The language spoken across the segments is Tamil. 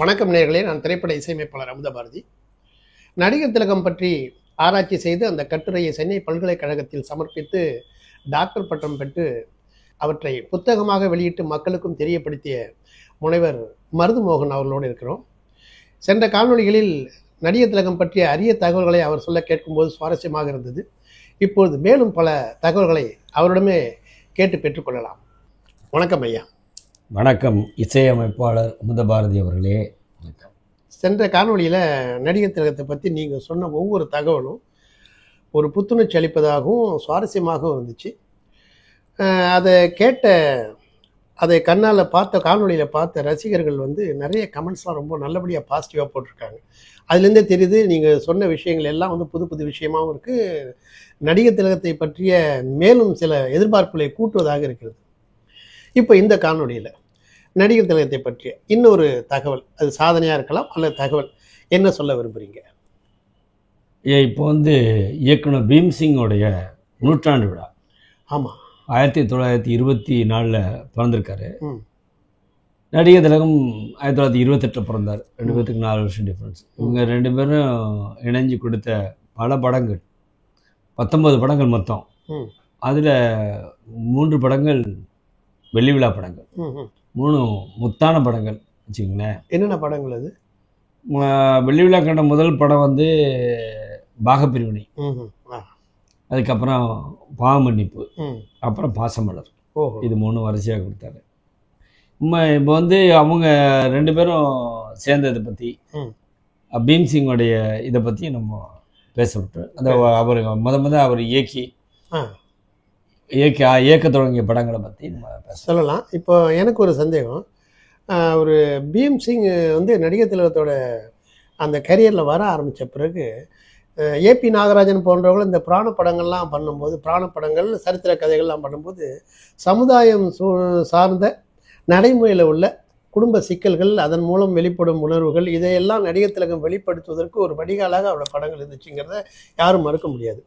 வணக்கம் நேயர்களே, நான் திரைப்பட இசையமைப்பாளர் அமுதபாரதி. நடிகர் திலகம் பற்றி ஆராய்ச்சி செய்து அந்த கட்டுரையை சென்னை பல்கலைக்கழகத்தில் சமர்ப்பித்து டாக்டர் பட்டம் பெற்று அவற்றை புத்தகமாக வெளியிட்டு மக்களுக்கும் தெரியப்படுத்திய முனைவர் மருதுமோகன் அவர்களோடு இருக்கிறோம். சென்ற காணொளிகளில் நடிகர் திலகம் பற்றிய அரிய தகவல்களை அவர் சொல்ல கேட்கும்போது சுவாரஸ்யமாக இருந்தது. இப்பொழுது மேலும் பல தகவல்களை அவரிடமே கேட்டு பெற்றுக்கொள்ளலாம். வணக்கம் ஐயா. வணக்கம் இசையமைப்பாளர் அமுதபாரதி அவர்களே. வணக்கம். சென்ற காணொளியில் நடிகர் திலகத்தை பற்றி நீங்கள் சொன்ன ஒவ்வொரு தகவலும் ஒரு புத்துணர்ச்சி அளிப்பதாகவும் சுவாரஸ்யமாகவும் இருந்துச்சு. அதை கண்ணால் காணொளியில் பார்த்த ரசிகர்கள் நிறைய கமெண்ட்ஸ்லாம் ரொம்ப நல்லபடியாக பாசிட்டிவாக போட்டிருக்காங்க. அதுலேருந்தே தெரியுது நீங்கள் சொன்ன விஷயங்கள் எல்லாம் புது புது விஷயமாகவும் இருக்குது. நடிகர் திலகத்தை பற்றிய மேலும் சில எதிர்பார்ப்புகளை கூட்டுவதாக இருக்கிறது. இப்போ இந்த காணொளியில் நடிகர் திலகத்தை பற்றிய இன்னொரு தகவல், அது சாதனையாக இருக்கலாம் அல்லது தகவல், என்ன சொல்ல விரும்புகிறீங்க? இப்போ இயக்குனர் பீம்சிங்கோடைய நூற்றாண்டு விழா. ஆமாம், 1924 பிறந்திருக்காரு. நடிகர் திலகம் 1928 பிறந்தார். 2 பேருக்கு 4 வருஷம் டிஃப்ரென்ஸ். இவங்க 2 பேரும் இணைஞ்சு கொடுத்த பல படங்கள், 19 படங்கள் மொத்தம். அதில் 3 படங்கள் வெள்ளி விழா படங்கள், 3 முத்தான படங்கள் வச்சுக்கோங்களேன். என்னென்ன படங்கள் அது? வெள்ளி விழா கண்ட முதல் படம் பாகப்பிரிவினை, அதுக்கப்புறம் பாவமன்னிப்பு, அப்புறம் பாசமலர். இது 3 வரிசையாக கொடுத்தாரு. இப்போ அவங்க 2 பேரும் சேர்ந்ததை பற்றி, பீம்சிங்கோடைய இதை பற்றி நம்ம பேசப்பட்டு, அந்த அவர் அவர் இயக்க தொடங்கிய படங்களை பற்றி நம்ம சொல்லலாம். இப்போ எனக்கு ஒரு சந்தேகம். ஒரு பீம்சிங் நடிகர் திலகத்தோட அந்த கரியரில் வர ஆரம்பித்த பிறகு ஏபி நாகராஜன் போன்றவர்கள் இந்த புராண படங்கள்லாம் பண்ணும்போது, புராண படங்கள் சரித்திர கதைகள்லாம் பண்ணும்போது சமுதாயம் சார்ந்த நடைமுறையில் உள்ள குடும்ப சிக்கல்கள், அதன் மூலம் வெளிப்படும் உணர்வுகள், இதையெல்லாம் நடிகர் திலகம் வெளிப்படுத்துவதற்கு ஒரு வடிகாலாக அவ்வளோ படங்கள் இருந்துச்சுங்கிறத யாரும் மறுக்க முடியாது.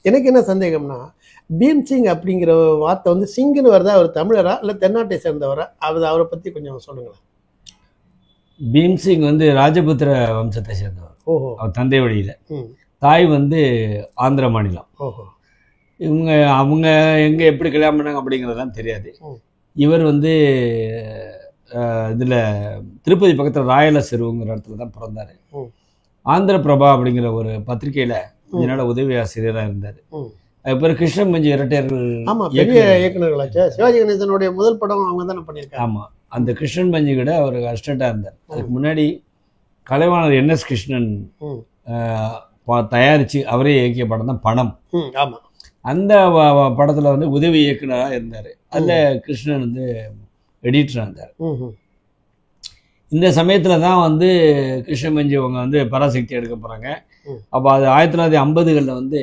எனக்கு என்ன சந்தேகம்னா, பீம்சிங் அப்படிங்கிற வார்த்தை சிங்குன்னு வருதா, அவர் தமிழரா இல்லை தென்னாட்டை சேர்ந்தவரா? அவரை பற்றி கொஞ்சம் சொல்லுங்களேன். பீம்சிங் ராஜபுத்திர வம்சத்தை சேர்ந்தவர். ஓஹோ. அவர் தந்தை வழியில். தாய் ஆந்திர மாநிலம். ஓஹோ. அவங்க எங்கே எப்படி கல்யாணம் பண்ணாங்க அப்படிங்கிறதுலாம் தெரியாது. இவர் இதில் திருப்பதி பக்கத்தில் ராயல செருவுங்கிற இடத்துல தான் பிறந்தார். ஆந்திர பிரபா அப்படிங்கிற ஒரு பத்திரிகையில் கொஞ்ச நாள் உதவி ஆசிரியராக இருந்தார். அதுக்கப்புறம் கிருஷ்ணன் பஞ்சு இரட்டையர்கள். ஆமாம், பெரிய இயக்குநர்களாச்சா. சிவாஜி கணேசனுடைய முதல் படம் அவங்க தானே பண்ணியிருக்காங்க. ஆமாம், அந்த கிருஷ்ணன் பஞ்சு கூட அவர் அசிஸ்டண்ட்டாக இருந்தார். அதுக்கு முன்னாடி கலைவாணர் NS கிருஷ்ணன் தயாரித்து அவரே இயக்கிய படம் தான் பணம். ஆமாம், அந்த படத்தில் உதவி இயக்குனராக இருந்தார். அதில் கிருஷ்ணன் எடிட்டராக இருந்தார். இந்த சமயத்தில் தான் கிருஷ்ணன் பஞ்சு அவங்க பராசக்தி எடுக்க போகிறாங்க. அப்போ அது 1950களில்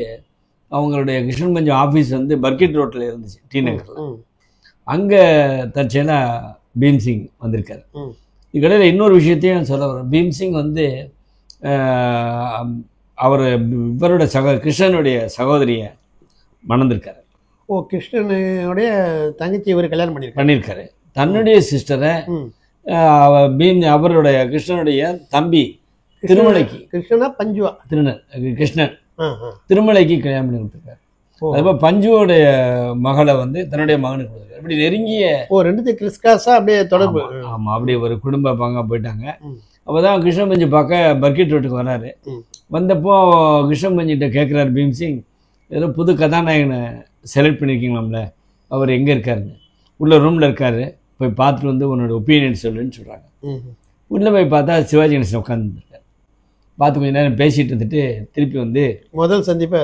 அவங்களுடைய கிருஷ்ணன் பஞ்சு ஆஃபீஸ் பர்கிட் ரோட்டில் இருந்துச்சு, டி நகரில். அங்கே தற்செயலாக பீம்சிங் வந்திருக்காரு. இதுக்கடையில் இன்னொரு விஷயத்தையும் சொல்ல வர்றேன். பீம்சிங் அவர் இவரோட கிருஷ்ணனுடைய சகோதரியை மணந்திருக்காரு. ஓ, கிருஷ்ணனுடைய தங்கச்சி இவர் கல்யாணம் பண்ணியிருக்காரு. தன்னுடைய சிஸ்டரை அவருடைய கிருஷ்ணனுடைய தம்பி திருமலைக்கு, கிருஷ்ணனா பஞ்சுவா, கிருஷ்ணன் திருமலைக்கு கல்யாணம் பண்ணி கொடுத்துருக்காரு. அதுபோல் பஞ்சுவோடைய மகளை தன்னுடைய மகனுக்கு கொடுத்துருக்காரு. இப்படி நெருங்கிய அப்படியே தொடர்பு. ஆமாம், அப்படி ஒரு குடும்ப பங்கா போயிட்டாங்க. அப்போதான் கிருஷ்ணன் பஞ்சு பார்க்க பர்கிட் ரோட்டுக்கு வர்றாரு. வந்தப்போ கிருஷ்ணன் பஞ்சிட்ட கேட்குறாரு பீம்சிங், ஏதோ புது கதாநாயகனை செலக்ட் பண்ணியிருக்கீங்களாம்ல, அவர் எங்கே இருக்காருன்னு. உள்ள ரூமில் இருக்காரு, போய் பார்த்துட்டு உன்னோட ஒப்பீனியன் சொல்லுன்னு சொல்கிறாங்க. உள்ளே போய் பார்த்தா சிவாஜி கணேசன் உட்காந்துருக்காரு. பார்த்து கொஞ்சம் நேரம் பேசிகிட்டு இருந்துட்டு திருப்பி முதல் சந்திப்பு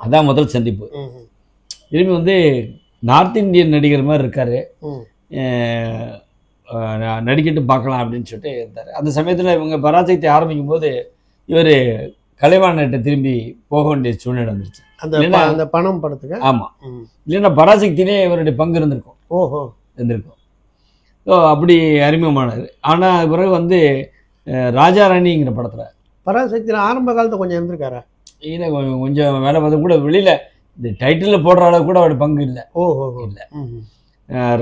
அதான் முதல் சந்திப்பு. திரும்பி நார்த் இந்தியன் நடிகர் மாதிரி இருக்கார், நடிக்கட்டு பார்க்கலாம் அப்படின்னு சொல்லிட்டு இருந்தார். அந்த சமயத்தில் இவங்க பராசக்தி ஆரம்பிக்கும் போது இவர் கலைவாணர்கிட்ட திரும்பி போக வேண்டிய சூழ்நிலை வந்துருச்சு. அந்த பணம் படத்துக்கு. ஆமாம், இல்லைன்னா பராசக்தியிலே இவருடைய பங்கு இருந்திருக்கும். ஓஹோ, இருந்திருக்கும். ஸோ அப்படி அறிமுகமானார். ஆனால் பிறகு ராஜா ராணிங்கிற படத்தில் பராசக்தியில் ஆரம்ப காலத்தில் கொஞ்சம் இருந்திருக்காரா? இல்லை, கொஞ்சம் வேலை பார்த்து கூட வெளியில் இந்த டைட்டிலில் போடுற அளவு கூட அவருடைய பங்கு இல்லை. ஓஹோ, இல்லை.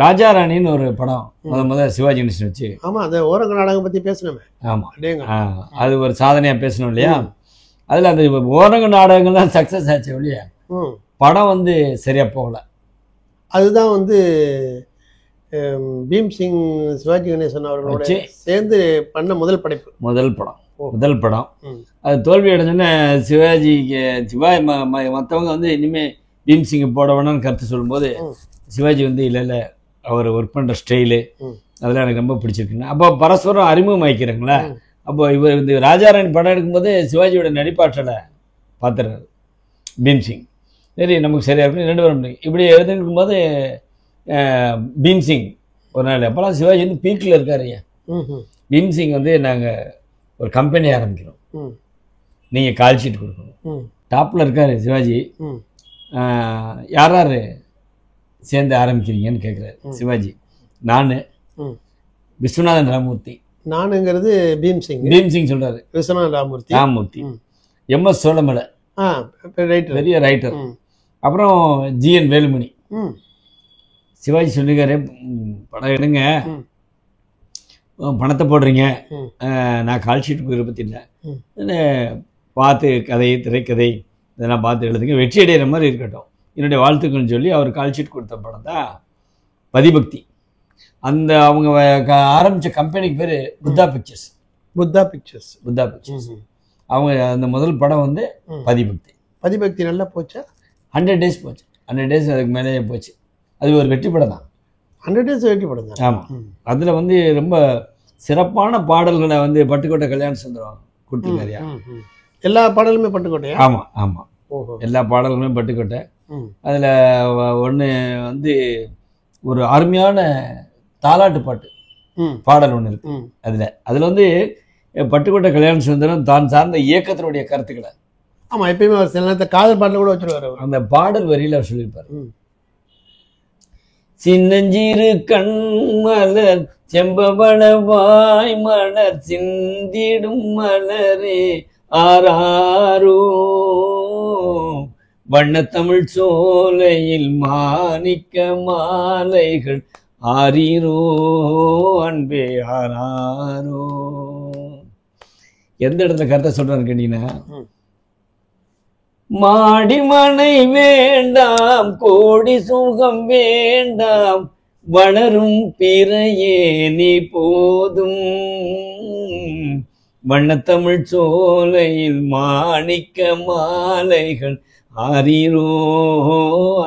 ராஜா ராணின்னு ஒரு படம் முதல் சிவாஜி கணேசன் வச்சு. ஆமாம், அந்த ஓரங்க நாடகம் பற்றி பேசணுமே. ஆமாம், அது ஒரு சாதனையாக பேசணும் இல்லையா. அதில் அந்த ஓரங்க நாடகங்கள் தான் சக்ஸஸ் ஆச்சு இல்லையா. படம் வந்து சரியாக போகலை. அதுதான் வந்து பீம்சிங் சிவாஜி கணேசன் அவர்களோட சேர்ந்து பண்ண முதல் படம். அது தோல்வி அடைஞ்சோன்னே சிவாஜி மற்றவங்க வந்து இனிமேல் பீம்சிங்கை போட வேணும்னு கருத்து சொல்லும்போது சிவாஜி வந்து இல்லை அவர் ஒர்க் பண்ணுற ஸ்டைலு அதெல்லாம் எனக்கு ரொம்ப பிடிச்சிருக்குன்னு அப்போ பரஸ்பரம் அறிமுகம் ஆகிக்கிறாங்களா. அப்போ இவர் இந்த ராஜாராணி படம் எடுக்கும்போது சிவாஜியோட நடிப்பாற்றலை பார்த்துறாரு பீம்சிங். சரி நமக்கு சரியாக இருக்குன்னு 2 பேரும் இப்படி எழுதிருக்கும்போது பீம்சிங் ஒரு நாள் அப்போலாம் சிவாஜி வந்து பீக்கில் இருக்காரு. பீம்சிங் வந்து நாங்கள் ஒரு கம்பெனி ஆரம்பிக்கிறோம், நீங்கள் கால் ஷீட் கொடுக்கணும். டாப்பில் இருக்காரு சிவாஜி. யார் சேர்ந்து ஆரம்பிக்கிறீங்கன்னு கேட்குறாரு சிவாஜி. நான் விஸ்வநாதன் ராமூர்த்தி. நானுங்கிறது பீம்சிங் சொல்கிறாரு. விஸ்வநாதன் ராமூர்த்தி, MS சோழமலை பெரிய ரைட்டர், அப்புறம் GN வேலுமணி. சிவாஜி சொல்லிக்காரு, படம் எடுங்க, பணத்தை போடுறீங்க, நான் கால் ஷீட் கொடுக்குற பற்றி இல்லை, பார்த்து கதை திரைக்கதை இதெல்லாம் பார்த்து எழுதுங்க, வெற்றி அடைகிற மாதிரி இருக்கட்டும், என்னுடைய வாழ்த்துக்கள்னு சொல்லி அவர் கால் ஷீட் கொடுத்த படம் தான் பதிபக்தி. அந்த அவங்க ஆரம்பித்த கம்பெனிக்கு பேர் புத்தா பிக்சர்ஸ். அவங்க அந்த முதல் படம் வந்து பதிபக்தி நல்லா போச்சா? 100 days போச்சு. 100 days அதுக்கு மேலேயே போச்சு. அது ஒரு வெற்றி படம் தான். 100 days வெற்றி படம் தான். ஆமாம், அதில் வந்து ரொம்ப சிறப்பான பாடல்களை வந்து பட்டுக்கோட்டை கல்யாண சுந்தரம் கொடுத்துருக்காரியா. எல்லா பாடலுமே பட்டுக்கோட்டையா? ஆமாம், எல்லா பாடல்களுமே பட்டுக்கோட்டை. அதில் ஒன்று வந்து ஒரு அருமையான தாலாட்டு பாடல் ஒன்று இருக்கு. அதில் வந்து பட்டுக்கோட்டை கல்யாண சுந்தரம் தான் சார்ந்த இயக்கத்தினுடைய கருத்துக்களை. ஆமாம், எப்பயுமே அவர் சில நேரத்தை காதல் பாடல கூட வச்சுருவார். அந்த பாடல் வரியில் அவர் சொல்லியிருப்பார், சின்னஞ்சிறு கண்மலர் செம்பவள வாய் மலர் சிந்திடும் மலரே ஆராரோ, வண்ணத்தமிழ் சோலையில் மாணிக்க மாலைகள் ஆரீரோ அன்பே ஆராரோ. எந்த இடத்துல கருத்தை சொல்றான்னு கேட்டீங்கன்னா, மாடிமனை வேண்டாம் கோடி சுகம் வேண்டாம் வளரும் பிறையே நீ போதும், வண்ணத்தமிழ் சோலையில் மாணிக்க மாலைகள் ஆரீரோ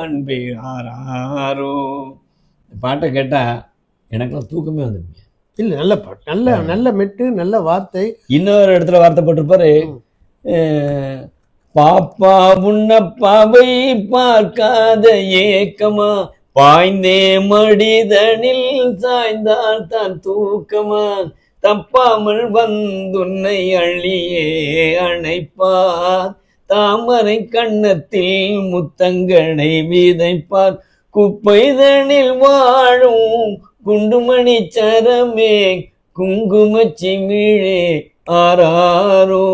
அன்பே ஆராரோ. பாட்டை கேட்டா எனக்கெல்லாம் தூக்கமே வந்துருங்க. இல்லை, நல்ல பாட்டு, நல்ல மெட்டு, நல்ல வார்த்தை. இன்னொரு இடத்துல வார்த்தை போட்டிருப்பாரு, பாப்பா உன்னப்பாவை பார்க்காத ஏக்கமா பாய்ந்தே மடிதனில் சாய்ந்தால் தான் தூக்கமா தப்பாமல் வந்துன்னை அள்ளியே அணைப்பார் தாமரை கண்ணத்தில் முத்தங்களை விதைப்பார் குப்பைதனில் வாழும் குண்டுமணி சரமே குங்குமச்சிமிழே ஆராரோ.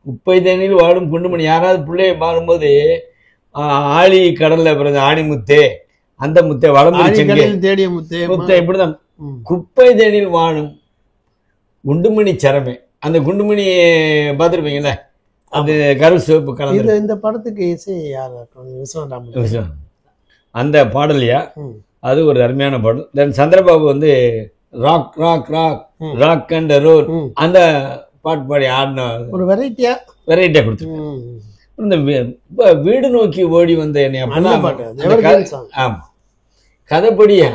குப்பைதனில் வாழும் குண்டுமணி, யாராவது பிள்ளைய மாறும்போது ஆழி கடல்ல பிறந்த ஆணிமுத்தே அந்த முத்தை வளர்ந்து தேடிய முத்தை இப்படிதான். குப்பை தேனில் வாழும் குண்டுமணி சரமே, அந்த குண்டுமணி பார்த்துருப்பீங்களே, அது கரு சிவப்பு கலந்து. இந்த படத்துக்கு இசை யார்? விஸ்வநாதன். அந்த பாடலையா, அது ஒரு அருமையான பாடல். தென் சந்திரபாபு வந்து rock rock rock rock and roll அந்த பாட்டு பாடி ஆடின ஒரு வெரைட்டியா கொடுத்துருக்கேன். இந்த வீடு நோக்கி ஓடி வந்த என்னை ஆமா கதைப்படியா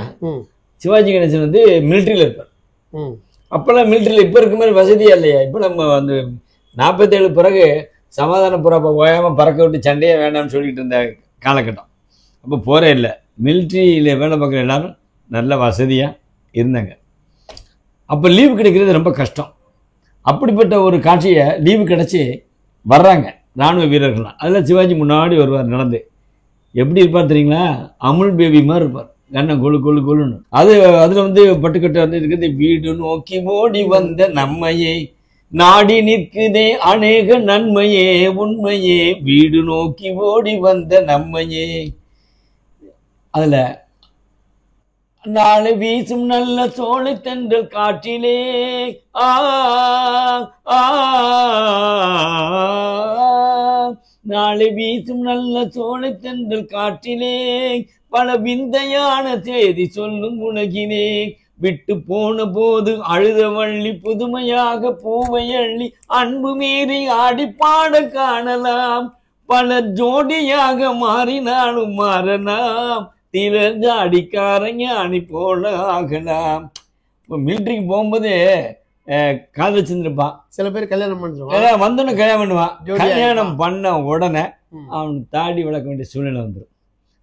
சிவாஜி கணேசன் வந்து மிலிட்ரியில் இருப்பார். அப்பெல்லாம் மிலிட்ரியில் இப்போ இருக்க மாதிரி வசதியா இல்லையா. இப்போ நம்ம வந்து 47 பிறகு சமாதான புறா ஓயாமல் பறக்க விட்டு சண்டையே வேண்டாம்னு சொல்லிட்டு இருந்த காலகட்டம். அப்போ போகிறே இல்லை. மிலிட்ரியில் வேலை பார்க்குற எல்லாரும் நல்ல வசதியாக இருந்தாங்க. அப்போ லீவு கிடைக்கிறது ரொம்ப கஷ்டம். அப்படிப்பட்ட ஒரு காட்சியை லீவு கிடச்சி வர்றாங்க இராணுவ வீரர்கள்லாம். அதில் சிவாஜி முன்னாடி வருவார் நடந்து. எப்படி இருப்பார் தெரியுங்களா? அமுல் பேபி மாதிரி இருப்பார். கண்ணை கொழு கொழு கொழுன்னு. அதில் வந்து பட்டுக்கட்டை வந்து இருக்குது, வீடு நோக்கி ஓடி வந்த நம்மையே நாடி நிற்குதே அநேக நன்மையே உண்மையே வீடு நோக்கி ஓடி வந்த நம்மையே. அதில் நாளை வீசும் நல்ல சோலை தென்றல் காற்றிலே ஆ ஆ நாளை வீசும் நல்ல சோலை தென்றல் காற்றிலே பல விந்தையான செய்தி சொல்லும் உலகிலே விட்டு போன போது அழுத வள்ளி புதுமையாக பூவை அள்ளி அன்பு மீறி ஆடி பாட காணலாம் பல ஜோடியாக மாறினாலும் மாறலாம் திறந்த அடிக்காரங்க அணி போல ஆகலாம். இப்போ மிலிட்ரிக்கு போகும்போது காதலிச்சிருப்பான், சில பேர் கல்யாணம் பண்ணுவான், வந்தோன்னு கல்யாணம் பண்ணுவான். கல்யாணம் பண்ண உடனே அவனுக்கு தாடி வளர்க்க வேண்டிய சூழ்நிலை வந்துடும்.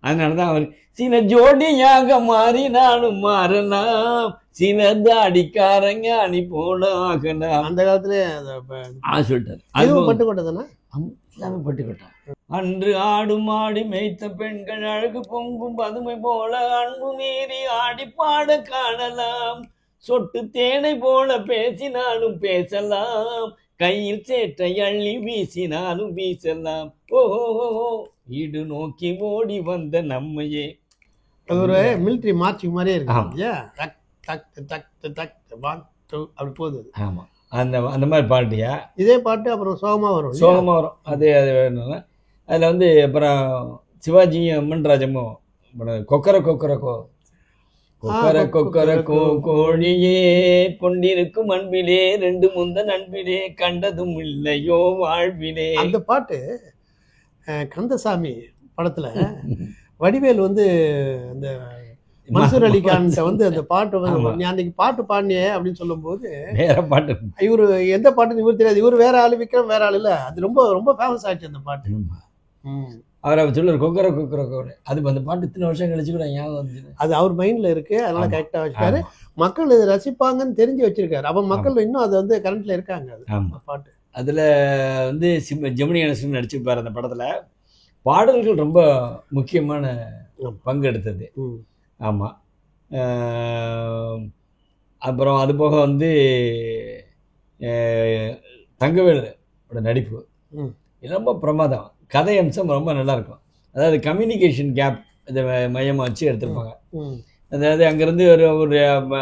அதனாலதான் அவர் சில ஜோடியாக மாறினாலும் மாறலாம் சில அடிக்காரங்க அணி போல ஆகலாம். அந்த காலத்திலே சொல்லிட்டாரு. பட்டுக்கோட்டை தானே, எல்லாமே பட்டுக்கோட்டை. அன்று ஆடும் ஆடி மேய்த்த பெண்கள் அழகு பொங்கும் பதுமை போல அன்பு மீறி ஆடி பாட காணலாம். சொட்டு தேனை போல பேசினாலும் பேசலாம், கையில் சேற்றை அள்ளி வீசினாலும் வீசலாம். ஓஹோ வீடு நோக்கி ஓடி வந்த நம்மையே. அது ஒரு மிலிட்ரி மார்ச்சிங் மாதிரியே இருக்கு. அப்படி போகுது. ஆமா, அந்த அந்த மாதிரி பாட்டியா இதே பாட்டு அப்புறம் சோகமா வரும். அது அது வேணும். அதில் வந்து அப்புறம் சிவாஜியும் அம்மன் ராஜமும் கொக்கர கொக்கரக்கோ கொக்கர கொக்கரக்கோ கோழியே கொண்டிருக்கும் அன்பிலே ரெண்டு முந்தன் அன்பிலே கண்டதும் இல்லையோ வாழ்விலே. அந்த பாட்டு கந்தசாமி படத்துல வடிவேல் வந்து அந்த மன்சூர் அலிகான் வந்து அந்த பாட்டு வந்து அன்னைக்கு பாட்டு பாடினியே அப்படின்னு சொல்லும் போது வேற பாட்டு, இவரு எந்த பாட்டுன்னு இவரு தெரியாது, இவரு வேற ஆளு, விக்ரம் வேற ஆளு இல்ல. அது ரொம்ப ரொம்ப ஃபேமஸ் ஆச்சு அந்த பாட்டு. அவர் சொல்லுவார் கொக்கர கொக்கர கோழி. அது அந்த பாட்டு இத்தனை வருஷம் கழிச்சு கூட ஞாபகம் வந்து அது அவர் மைண்ட்ல இருக்கு. அதனால கரெக்டா வச்சிருக்காரு. மக்கள் இதை ரசிப்பாங்கன்னு தெரிஞ்சு வச்சிருக்காரு. அப்ப மக்கள் இன்னும் அது வந்து கரண்ட்ல இருக்காங்க. அது பாட்டு அதுல வந்து ஜெமினி கணேசன் நடிச்சிருப்பாரு அந்த படத்துல. பாடல்கள் ரொம்ப முக்கியமான பங்கு எடுத்தது. ஆமாம். அப்புறம் அது போக வந்து தங்கவேலோட நடிப்பு ரொம்ப பிரமாதம். கதை அம்சம் ரொம்ப நல்லாயிருக்கும். அதாவது கம்யூனிகேஷன் கேப் இதை மையமாக வச்சு எடுத்திருப்பாங்க. அதாவது அங்கேருந்து ஒரு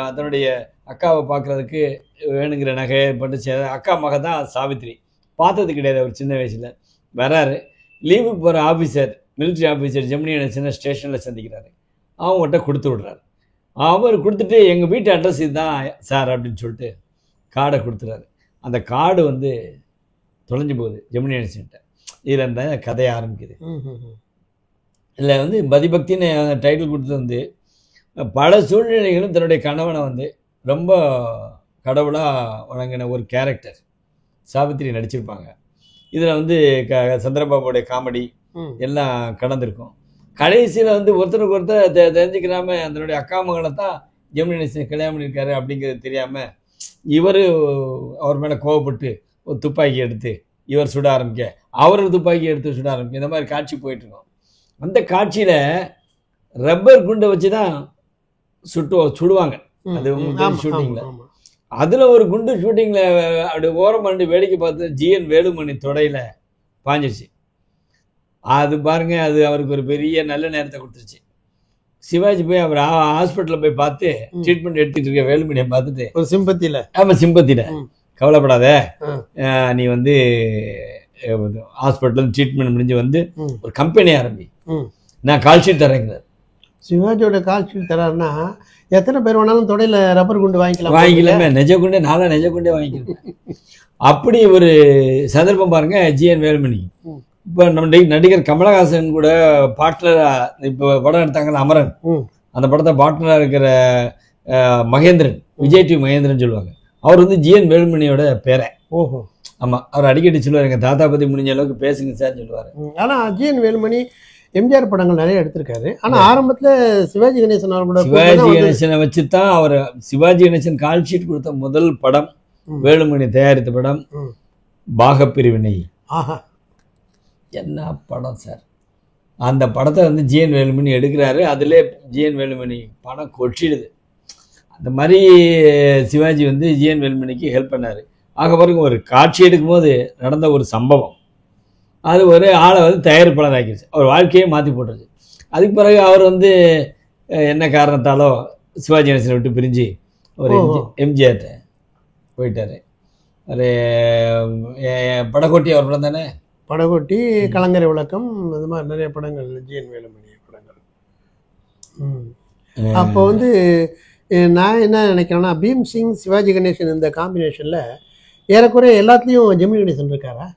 அதனுடைய அக்காவை பார்க்குறதுக்கு வேணுங்கிற நகை பட்டு அக்கா மக தான் சாவித்ரி. பார்த்தது கிடையாது ஒரு சின்ன வயசில். வராரு, லீவுக்கு போகிற ஆஃபீஸர், மிலிட்ரி ஆஃபீஸர் ஜெமினி கணேசனை ஸ்டேஷனில் சந்திக்கிறாரு. அவங்ககிட்ட கொடுத்து விட்றாரு. அவர் கொடுத்துட்டு எங்கள் வீட்டு அட்ரஸ் இதுதான் சார் அப்படின்னு சொல்லிட்டு கார்டை கொடுத்துறாரு. அந்த கார்டு வந்து தொலைஞ்சு போகுது ஜெமினி கணேசன்கிட்ட. இதில் இருந்த கதையை ஆரம்பிக்குது. இதில் வந்து பதிபக்தின்னு டைட்டில் கொடுத்தது வந்து பல சூழ்நிலைகளும் தன்னுடைய கணவனை வந்து ரொம்ப கடவுளாக வழங்கின ஒரு கேரக்டர் சாவித்திரி நடிச்சிருப்பாங்க. இதில் வந்து சந்திரபாபுடைய காமெடி எல்லாம் கடந்திருக்கும். கடைசியில் வந்து ஒருத்தருக்கு ஒருத்தர் தெரிஞ்சுக்கிறாம அதனுடைய அக்கா மகளை தான் ஜெமினி கணேசன் கல்யாணம் பண்ணியிருக்காரு அப்படிங்கிறது தெரியாமல் இவர் அவர் மேலே கோவப்பட்டு ஒரு துப்பாக்கி எடுத்து இவர் சுட ஆரம்பிக்க, அவர் துப்பாக்கி எடுத்து சுட ஆரம்பிக்க, இந்த மாதிரி காட்சி போயிட்டுருக்கோம். அந்த காட்சியில் ரப்பர் குண்டை வச்சு தான் சுடுவாங்க. அது ஷூட்டிங்கில். அதில் ஒரு குண்டு ஷூட்டிங்கில் அப்படி ஓரம் பண்ணி வேடிக்கை பார்த்து ஜிஎன் வேலுமணி தொடையில் பாஞ்சிருச்சு. அது பாருங்க, அது அவருக்கு ஒரு பெரிய நல்ல நேரத்தை கொடுத்துருச்சு. சிவாஜி போய் அவர் ஹாஸ்பிட்டலில் போய் பார்த்து ட்ரீட்மெண்ட் எடுத்துட்டு இருக்க வேலுமணியை பார்த்துட்டு ஒரு சிம்பத்தியில், ஆமாம் சிம்பத்தியில், கவலைப்படாத, நீ வந்து ஹாஸ்பிட்டல் ட்ரீட்மெண்ட் முடிஞ்சு வந்து ஒரு கம்பெனி ஆரம்பி, நான் கால் ஷீட் தரேங்கிறார். சிவாஜியோட கால் ஷீட் தராருன்னா எத்தனை பேர் வேணாலும் தொடையில் ரப்பர் குண்டு வாங்கிக்கலாமே. நெஜ குண்டே நானும் நெஜ குண்டே வாங்கிக்கிறேன். அப்படி ஒரு சந்தர்ப்பம் பாருங்க ஜிஎன் வேலுமணி. இப்போ நம்ம நடிகர் கமலஹாசன் கூட பார்ட்னராக இப்போ படம் எடுத்தாங்கல்ல அமரன், அந்த படத்தை பார்ட்னராக இருக்கிற மகேந்திரன், விஜய் டிவி மகேந்திரன் சொல்லுவாங்க. அவர் வந்து ஜிஎன் வேலுமணியோட பேரை. ஓஹோ. ஆமாம், அவர் அடிக்கடி சொல்லுவார், எங்கள் தாத்தா பற்றி முடிஞ்ச அளவுக்கு பேசுங்க சார் சொல்லுவார். ஆனால் ஜிஎன் வேலுமணி எம்ஜிஆர் படங்கள் நிறைய எடுத்திருக்காரு. ஆனால் ஆரம்பத்தில் சிவாஜி கணேசன் அவரோட சிவாஜி கணேசனை வச்சு தான் அவர் சிவாஜி கணேசன் கால் ஷீட் கொடுத்த முதல் படம் வேலுமணி தயாரித்த படம் பாகப்பிரிவினை. ஆஹா, என்ன படம் சார்! அந்த படத்தை வந்து ஜிஎன் வேலுமணி எடுக்கிறாரு. அதிலே ஜிஎன் வேலுமணி படம் கொட்டிடுது. அந்த மாதிரி சிவாஜி வந்து ஜிஎன் வேலுமணிக்கு ஹெல்ப் பண்ணார். ஆக பாருங்க, ஒரு காட்சி எடுக்கும்போது நடந்த ஒரு சம்பவம் அது ஒரு ஆளை வந்து தயாரிப்பாளர் ஆக்கிடுச்சு, அவர் வாழ்க்கையே மாற்றி போட்டுருச்சு. அதுக்கு பிறகு அவர் வந்து என்ன காரணத்தாலோ சிவாஜி கணேசனை விட்டு பிரிஞ்சு ஒரு எம்ஜிஆர் போயிட்டார். ஒரு படகோட்டி அவர் படம் தானே, படகோட்டி, கலங்கரை விளக்கம், இது மாதிரி நிறைய படங்கள், ஜிஎன் வேலுமணி படங்கள். அப்போ வந்து நான் என்ன நினைக்கிறேன்னா, பீம்சிங் சிவாஜி கணேசன் இந்த காம்பினேஷனில் ஏறக்குறைய எல்லாத்துலேயும் ஜெமினி கணேசன் இருக்காரா?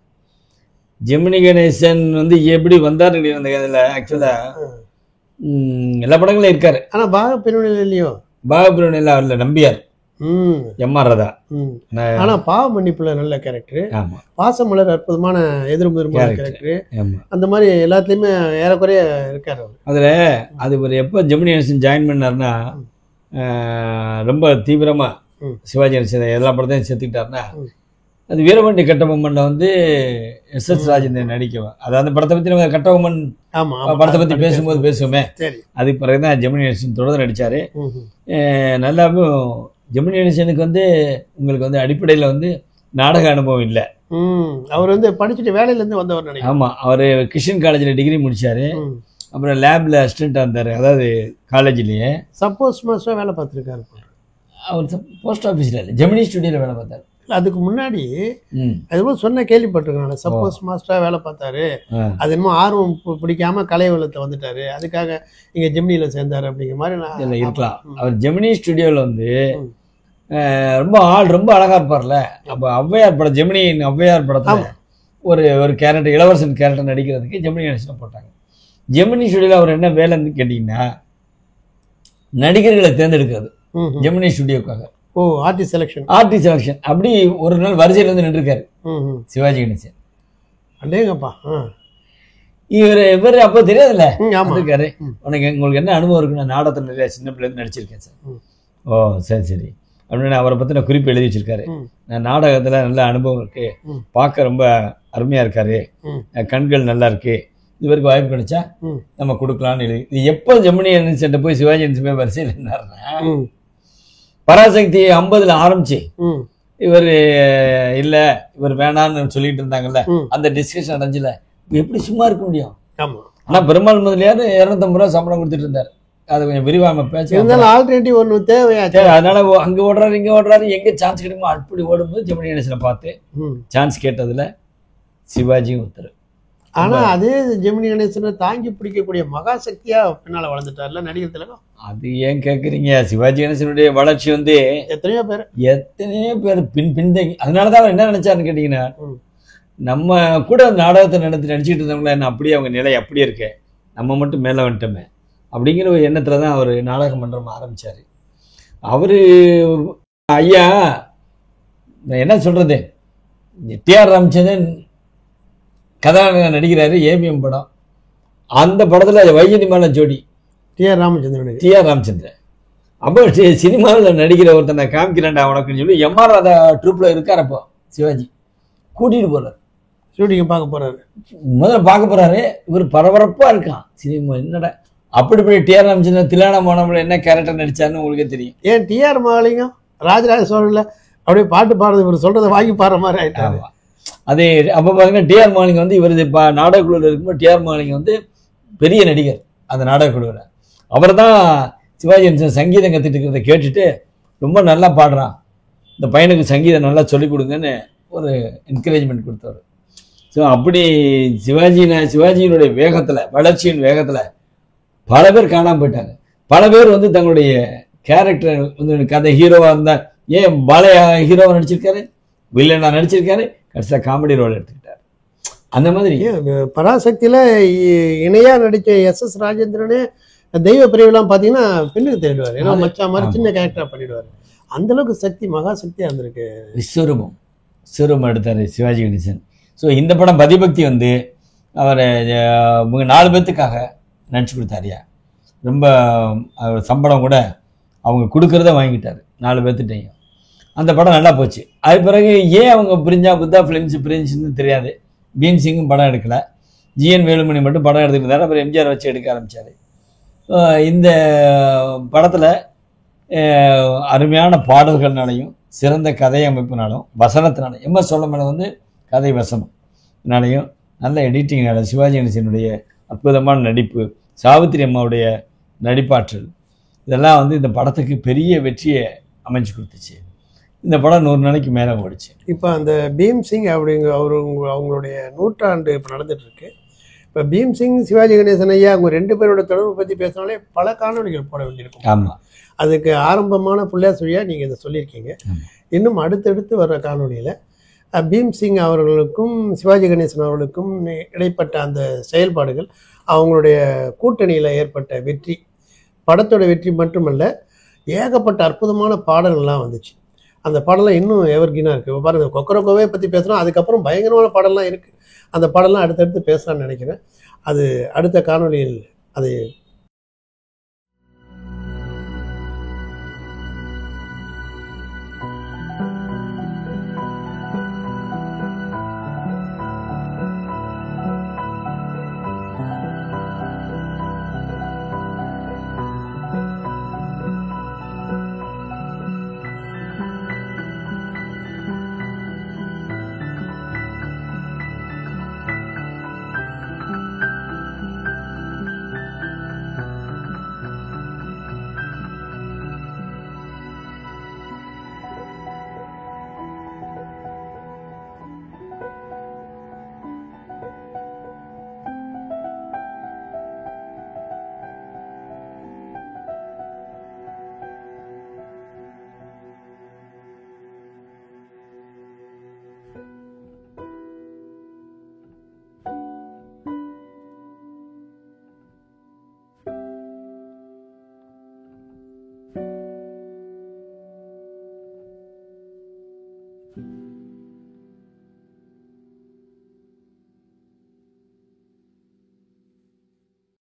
ஜெமினி கணேசன் வந்து எப்படி வந்தார் அந்த கதையில் ஆக்சுவலாக எல்லா படங்களும் இருக்காரு. ஆனால் பாக பிரிவினையிலையும் பாகபிரிவினையில் அவர்ல நம்பியார், எம்ஆர் ராதா. ஆனால் பாவ மன்னிப்புல நல்ல கேரக்டர், பாசமலர் அற்புதமான எதிர்முதிர்மான கேரக்டர், அந்த மாதிரி எல்லாத்துலேயுமே ஏறக்குறைய இருக்காரு அவர். அதில் அது ஒரு எப்போ ஜெமினி கணேசன் ஜாயின் பண்ணார்னா, ரொம்ப தீவிரமாக சிவாஜி கணேசன் எல்லா படத்தையும் சேர்த்துக்கிட்டாருன்னா, அது வீரபாண்டி கட்டபொம்மன்ல வந்து எஸ்.எஸ். ராஜேந்திரன் நடிக்கவா. அது அந்த படத்தை பற்றி நம்ம கட்டபொம்மன் படத்தை பற்றி பேசும்போது பேசுவோமே, அதுக்கு பிறகுதான் ஜெமினி கணேசன் தொடர்ந்து நடித்தார். நல்லாவும் ஜெமினி கணேசனுக்கு வந்து உங்களுக்கு வந்து அடிப்படையில் வந்து நாடக அனுபவம் இல்லை. அவர் வந்து படிச்சுட்டு வேலையிலேருந்து வந்தவர் நினைக்கிறேன். ஆமாம், அவர் கிருஷ்ணன் காலேஜில் டிகிரி முடித்தார். அப்புறம் லேபில் அசிஸ்டண்ட்டாக இருந்தார், அதாவது காலேஜ்லேயே. சப்போஸ் மாஸ்டராக வேலை பார்த்துருக்காரு. அவர் போஸ்ட் ஆஃபீஸில் இல்லை, ஜெமினி ஸ்டுடியோவில் வேலை பார்த்தார். அதுக்கு முன்னாடி அதுபோல் சொன்ன கேள்விப்பட்டிருக்கேன், சப்போஸ் மாஸ்டராக வேலை பார்த்தாரு, அது என்னமோ ஆர்வம் பிடிக்காம கலை வளத்தை வந்துட்டாரு, அதுக்காக இங்கே ஜெமினியில் சேர்ந்தார் அப்படிங்கிற மாதிரி நான் இருக்கலாம். அவர் ஜெமினி ஸ்டுடியோவில் வந்து ரொம்ப ரொம்ப அழகா இருப்பார்ல. அப்போ ஔவையார் படம், ஜெமினி ஔவையார் படத்தில் ஒரு கேரக்டர், இளவரசன் கேரக்டர் நடிக்கிறதுக்கு ஜெமினி கணேசனை போட்டாங்க. ஜெமினி ஸ்டுடியோவில் அவர் என்ன வேலைன்னு கேட்டிங்கன்னா, நடிகர்களை தேர்ந்தெடுக்கிறது ஜெமினி ஸ்டுடியோக்காக. Artist selection. அப்படி ஒரு நாள் வரிசையில் வந்து நின்றுருக்காரு சிவாஜி கணேசன். அடேங்கப்பா. இவர் அப்போ தெரியாதுல்ல இருக்காரு. உங்களுக்கு என்ன அனுபவம் இருக்குன்னா, நாடகத்தில் நிறைய சின்ன பிள்ளைலேருந்து நடிச்சிருக்கேன் சார். ஓ சரி அப்படின்னு அவரை பற்றின குறிப்பு எழுதி வச்சிருக்காரு. நான் நாடகத்தில் நல்ல அனுபவம் இருக்கு, பார்க்க ரொம்ப அருமையாக இருக்காரு, கண்கள் நல்லா இருக்கு, இவருக்கு வாய்ப்பு கிடைச்சா நம்ம கொடுக்கலான்னு எழுதி. இது எப்போ ஜெமினி கணேசன் போய் சிவாஜி கணேசன் போய் வரிசையில் இருந்தாருன்னா, பராசக்தி 50ல் ஆரம்பிச்சு இவர் இல்லை இவர் வேணான்னு சொல்லிட்டு இருந்தாங்கல்ல, அந்த டிஸ்கஷன் அடைஞ்சல எப்படி சும்மா இருக்க முடியும். ஆனால் பெருமாள் முதலியார் 250 ரூபா சம்பளம் கொடுத்துட்டு இருந்தார். அது கொஞ்சம் விரிவாம பேச்சு, ஆல்டர்னேட்டிவ் ஒன்று தேவையாச்சு. அதனால அங்கே ஓடுறாரு இங்கே ஓடுறாரு, எங்கே சான்ஸ் கிடைக்குமோ அப்படி ஓடும்போது ஜெமினி கணேசனை பார்த்து சான்ஸ் கேட்டதில் சிவாஜியும் ஒருத்தர். ஆனால் அதே ஜெமினி கணேசனை தாங்கி பிடிக்கக்கூடிய மகாசக்தியா பின்னால் வளர்ந்துட்டார்ல நடிகர் திலகம். அது ஏன் கேட்குறீங்க, சிவாஜி கணேசனுடைய வளர்ச்சி வந்து எத்தனையோ பேர் பின்தங்கி. அதனாலதான் அவர் என்ன நினைச்சாருன்னு கேட்டீங்கன்னா, நம்ம கூட நாடகத்தை நடிச்சுட்டு இருந்தவங்கள என்ன அப்படியே அவங்க நிலை அப்படியே இருக்கு, நம்ம மட்டும் மேலே வந்துட்டோமே அப்படிங்கிற ஒரு எண்ணத்துல தான் அவர் நாடக மன்றம் ஆரம்பிச்சாரு. அவரு ஐயா என்ன சொல்றது, டி.ஆர். ராமச்சந்திரன் கதாநாயகன் நடிக்கிறாரு, ஏபிஎம் படம். அந்த படத்துல வைஜெயந்திமாலா ஜோடி டி.ஆர். ராமச்சந்திரன். அப்போ சினிமாவில் நடிக்கிற ஒருத்தனை காமிக்கிறான்டா உனக்குன்னு சொல்லி எம்ஆர் ராதா ட்ரூப்ல இருக்கார். அப்போ சிவாஜி கூட்டிட்டு போறாரு, ஷூட்டிங் பார்க்க போறாரு. முதல்ல பார்க்க போறாரு, இவர் பரபரப்பா இருக்கான். சினிமா என்னடா அப்படி டி.ஆர். ராமச்சந்திரன் தில்லானா மோனம்ல என்ன கேரக்டர் நடிச்சாருன்னு உங்களுக்கே தெரியும். ஏன் டி.ஆர். மகாலிங்கம் ராஜராஜ சோழன்ல அப்படியே பாட்டு பாடுறது, இவர் சொல்றதை வாங்கி பாடுற மாதிரி ஆயிட்டாங்க. அதே அப்போ பார்த்தீங்கன்னா டி.ஆர். மகாலிங்கம் வந்து இவர் நாடகக்குழுவில் இருக்கும்போது டி.ஆர். மகாலிங்கம் வந்து பெரிய நடிகர் அந்த நாடகக்குழுவில். அவர் தான் சிவாஜி கணேசன் சங்கீதம் கற்றுட்டு இருக்கிறத கேட்டுட்டு ரொம்ப நல்லா பாடுறான், இந்த பையனுக்கு சங்கீதம் நல்லா சொல்லிக் கொடுங்கன்னு ஒரு என்கரேஜ்மெண்ட் கொடுத்தவர். ஸோ அப்படி சிவாஜியினுடைய வேகத்தில், வளர்ச்சியின் வேகத்தில் பல பேர் காணாமல் போயிட்டாங்க. பல பேர் வந்து தங்களுடைய கேரக்டர் வந்து கதை ஹீரோவாக இருந்தால், ஏன் பாலையா ஹீரோவாக நடிச்சிருக்காரு, வில்லனாக நடிச்சிருக்காரு, கடைசியாக காமெடி ரோல் எடுத்துக்கிட்டார். அந்த மாதிரி பராசக்தியில் இணையாக நடித்த எஸ்.எஸ். ராஜேந்திரனே தெய்வ பிரிவுலாம் பார்த்தீங்கன்னா பெண்ணுக்கு தேடுவார், ஏன்னா மச்சா மாதிரி சின்ன கேரக்டராக பண்ணிடுவார். அந்தளவுக்கு சக்தி, மகாசக்தியாக இருந்திருக்கு. விஸ்வரூபம் எடுத்தார் சிவாஜி கணேசன். ஸோ இந்த படம் பதிபக்தி வந்து அவர் 4 பேர்த்துக்காக நினச்சி கொடுத்தாரியா. ரொம்ப சம்பளம் கூட அவங்க கொடுக்குறத வாங்கிட்டார் 4 பேர்த்துட்டையும். அந்த படம் நல்லா போச்சு. அது பிறகு ஏன் அவங்க புத்தா ஃபிலிம்ஸ் பிரிஞ்சுன்னு தெரியாது. பீம்சிங்கும் படம் எடுக்கலை, ஜிஎன் வேலுமணி மட்டும் படம் எடுத்துக்கிட்டு இருந்தார். அப்புறம் எம்ஜிஆர் வச்சு எடுக்க ஆரம்பித்தார். இந்த படத்தில் அருமையான பாடல்கள்னாலையும் சிறந்த கதை அமைப்புனாலும் வசனத்தினாலும், எம்எஸ் சோழமலை வந்து கதை வசனம்னாலையும் நல்ல எடிட்டிங்னால சிவாஜி கணேசனுடைய அற்புதமான நடிப்பு, சாவித்திரி அம்மாவுடைய நடிப்பாற்றல் இதெல்லாம் வந்து இந்த படத்துக்கு பெரிய வெற்றியை அமைச்சு கொடுத்துச்சு. இந்த படம் 100 நாளைக்கு மேலே ஓடிச்சு. இப்போ அந்த பீம்சிங் அப்படிங்கிற அவங்களுடைய நூற்றாண்டு இப்போ நடந்துகிட்ருக்கு. இப்போ பீம்சிங், சிவாஜி கணேசன் ஐயா அவங்க 2 பேரோட தொடர்பு பற்றி பேசினாலே பல காணொலிகள் போட வேண்டியிருக்கும். ஆமாம், அதுக்கு ஆரம்பமான புள்ளியா சொல்லியா நீங்கள் இதை சொல்லியிருக்கீங்க. இன்னும் அடுத்தடுத்து வர்ற காணொலியில் பீம்சிங் அவர்களுக்கும் சிவாஜி கணேசன் அவர்களுக்கும் இடைப்பட்ட அந்த செயல்பாடுகள், அவங்களுடைய கூட்டணியில் ஏற்பட்ட வெற்றி, படத்தோட வெற்றி மட்டுமல்ல, ஏகப்பட்ட அற்புதமான பாடல்கள்லாம் வந்துச்சு. அந்த பாடலாம் இன்னும் எவர்கிரீனாக இருக்குது. இப்போ பாருங்கள், கொக்கரக்கோவே பற்றி பேசுகிறோம், அதுக்கப்புறம் பயங்கரமான பாடலாம் இருக்குது. அந்த பாடலாம் அடுத்தடுத்து பேசலான்னு நினைக்கிறேன். அது அடுத்த காணொலியில் அதை